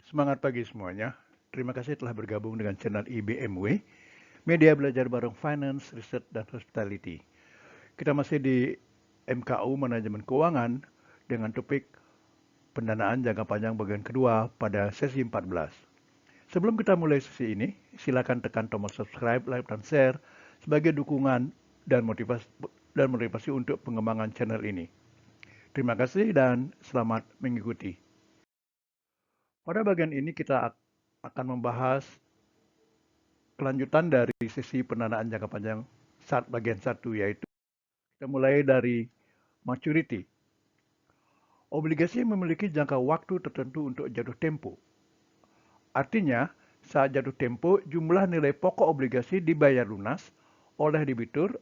Semangat pagi semuanya. Terima kasih telah bergabung dengan channel IBMW, media belajar bareng Finance, Research, dan Hospitality. Kita masih di MKU Manajemen Keuangan dengan topik pendanaan jangka panjang bagian kedua pada sesi 14. Sebelum kita mulai sesi ini, silakan tekan tombol subscribe, like, dan share sebagai dukungan dan motivasi untuk pengembangan channel ini. Terima kasih dan selamat mengikuti. Pada bagian ini kita akan membahas kelanjutan dari sesi pendanaan jangka panjang bagian 1, yaitu kita mulai dari maturity. Obligasi memiliki jangka waktu tertentu untuk jatuh tempo. Artinya, saat jatuh tempo, jumlah nilai pokok obligasi dibayar lunas oleh debitur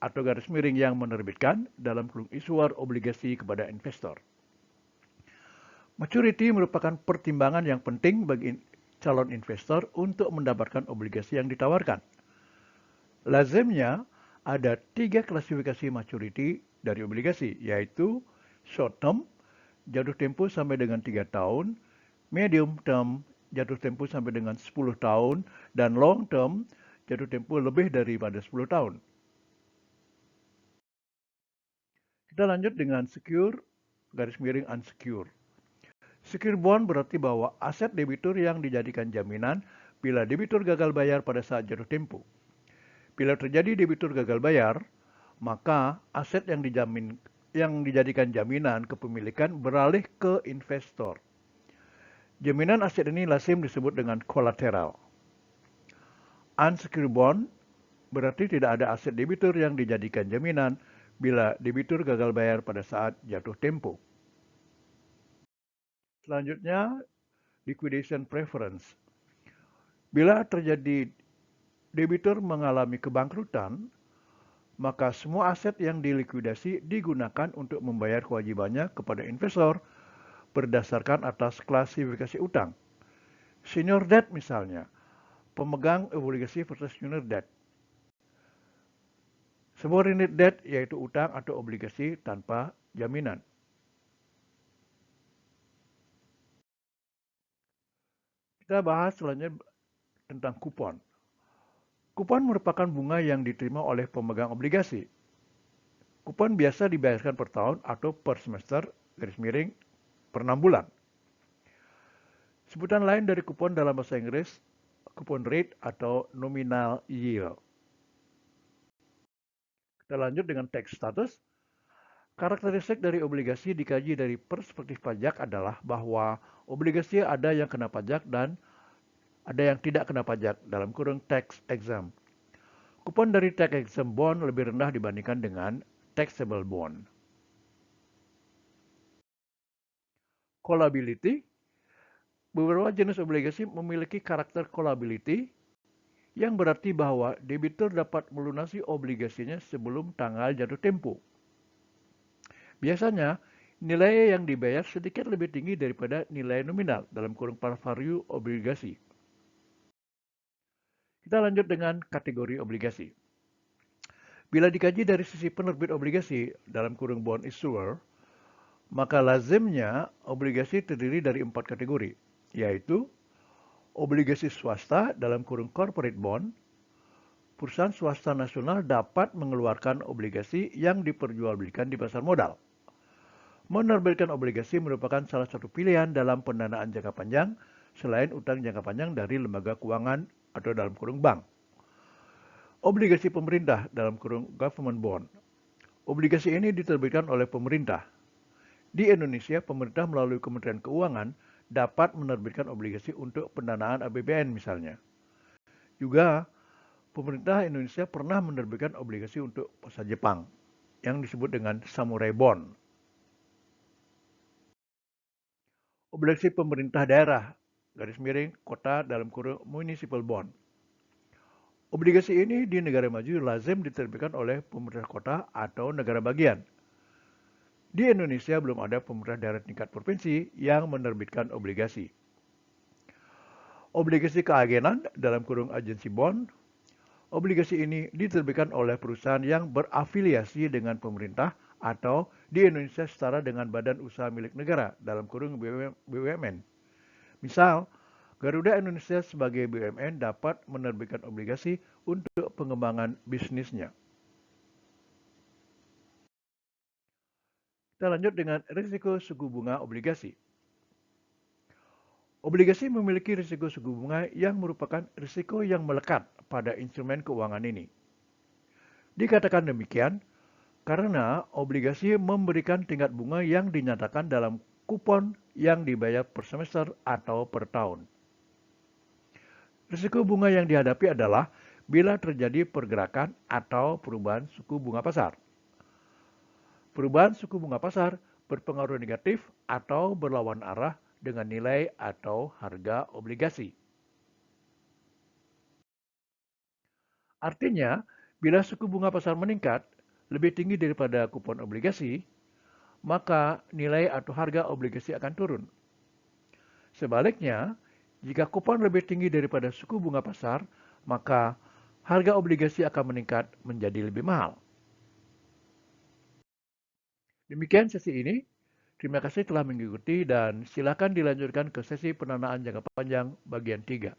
atau garis miring yang menerbitkan dalam kurung issuer obligasi kepada investor. Maturity merupakan pertimbangan yang penting bagi calon investor untuk mendapatkan obligasi yang ditawarkan. Lazimnya, ada 3 klasifikasi maturity dari obligasi, yaitu short term, jatuh tempo sampai dengan 3 tahun, medium term, jatuh tempo sampai dengan 10 tahun, dan long term, jatuh tempo lebih daripada 10 tahun. Kita lanjut dengan secure, garis miring unsecure. Secure bond berarti bahwa aset debitur yang dijadikan jaminan bila debitur gagal bayar pada saat jatuh tempo. Bila terjadi debitur gagal bayar, maka aset yang dijadikan jaminan kepemilikan beralih ke investor. Jaminan aset ini lazim disebut dengan kolateral. Unsecured bond berarti tidak ada aset debitur yang dijadikan jaminan bila debitur gagal bayar pada saat jatuh tempo. Selanjutnya, liquidation preference. Bila terjadi debitur mengalami kebangkrutan, maka semua aset yang dilikuidasi digunakan untuk membayar kewajibannya kepada investor berdasarkan atas klasifikasi utang. Senior debt misalnya, pemegang obligasi versus junior debt. Subordinate debt yaitu utang atau obligasi tanpa jaminan. Kita bahas selanjutnya tentang kupon. Kupon merupakan bunga yang diterima oleh pemegang obligasi. Kupon biasa dibayarkan per tahun atau per semester, garis miring, per 6 bulan. Sebutan lain dari kupon dalam bahasa Inggris, kupon rate atau nominal yield. Kita lanjut dengan tax status. Karakteristik dari obligasi dikaji dari perspektif pajak adalah bahwa obligasi ada yang kena pajak dan ada yang tidak kena pajak dalam kurung tax exempt. Kupon dari tax exempt bond lebih rendah dibandingkan dengan taxable bond. Callability. Beberapa jenis obligasi memiliki karakter callability yang berarti bahwa debitur dapat melunasi obligasinya sebelum tanggal jatuh tempo. Biasanya, nilai yang dibayar sedikit lebih tinggi daripada nilai nominal dalam kurung par value obligasi. Kita lanjut dengan kategori obligasi. Bila dikaji dari sisi penerbit obligasi dalam kurung bond issuer, maka lazimnya obligasi terdiri dari 4 kategori, yaitu obligasi swasta dalam kurung corporate bond. Perusahaan swasta nasional dapat mengeluarkan obligasi yang diperjualbelikan di pasar modal. Menerbitkan obligasi merupakan salah satu pilihan dalam pendanaan jangka panjang selain utang jangka panjang dari lembaga keuangan atau dalam kurung bank. Obligasi pemerintah dalam kurung government bond. Obligasi ini diterbitkan oleh pemerintah. Di Indonesia, pemerintah melalui Kementerian Keuangan dapat menerbitkan obligasi untuk pendanaan APBN misalnya. Juga, pemerintah Indonesia pernah menerbitkan obligasi untuk pasar Jepang yang disebut dengan samurai bond. Obligasi pemerintah daerah, garis miring, kota dalam kurung municipal bond. Obligasi ini di negara maju lazim diterbitkan oleh pemerintah kota atau negara bagian. Di Indonesia belum ada pemerintah daerah tingkat provinsi yang menerbitkan obligasi. Obligasi keagenan dalam kurung agensi bond. Obligasi ini diterbitkan oleh perusahaan yang berafiliasi dengan pemerintah atau di Indonesia setara dengan badan usaha milik negara dalam kurung BUMN. Misal, Garuda Indonesia sebagai BUMN dapat menerbitkan obligasi untuk pengembangan bisnisnya. Kita lanjut dengan risiko suku bunga obligasi. Obligasi memiliki risiko suku bunga yang merupakan risiko yang melekat pada instrumen keuangan ini. Dikatakan demikian karena obligasi memberikan tingkat bunga yang dinyatakan dalam kupon yang dibayar per semester atau per tahun. Risiko bunga yang dihadapi adalah bila terjadi pergerakan atau perubahan suku bunga pasar. Perubahan suku bunga pasar berpengaruh negatif atau berlawan arah dengan nilai atau harga obligasi. Artinya, bila suku bunga pasar meningkat lebih tinggi daripada kupon obligasi, maka nilai atau harga obligasi akan turun. Sebaliknya, jika kupon lebih tinggi daripada suku bunga pasar, maka harga obligasi akan meningkat menjadi lebih mahal. Demikian sesi ini. Terima kasih telah mengikuti dan silakan dilanjutkan ke sesi pendanaan jangka panjang bagian 3.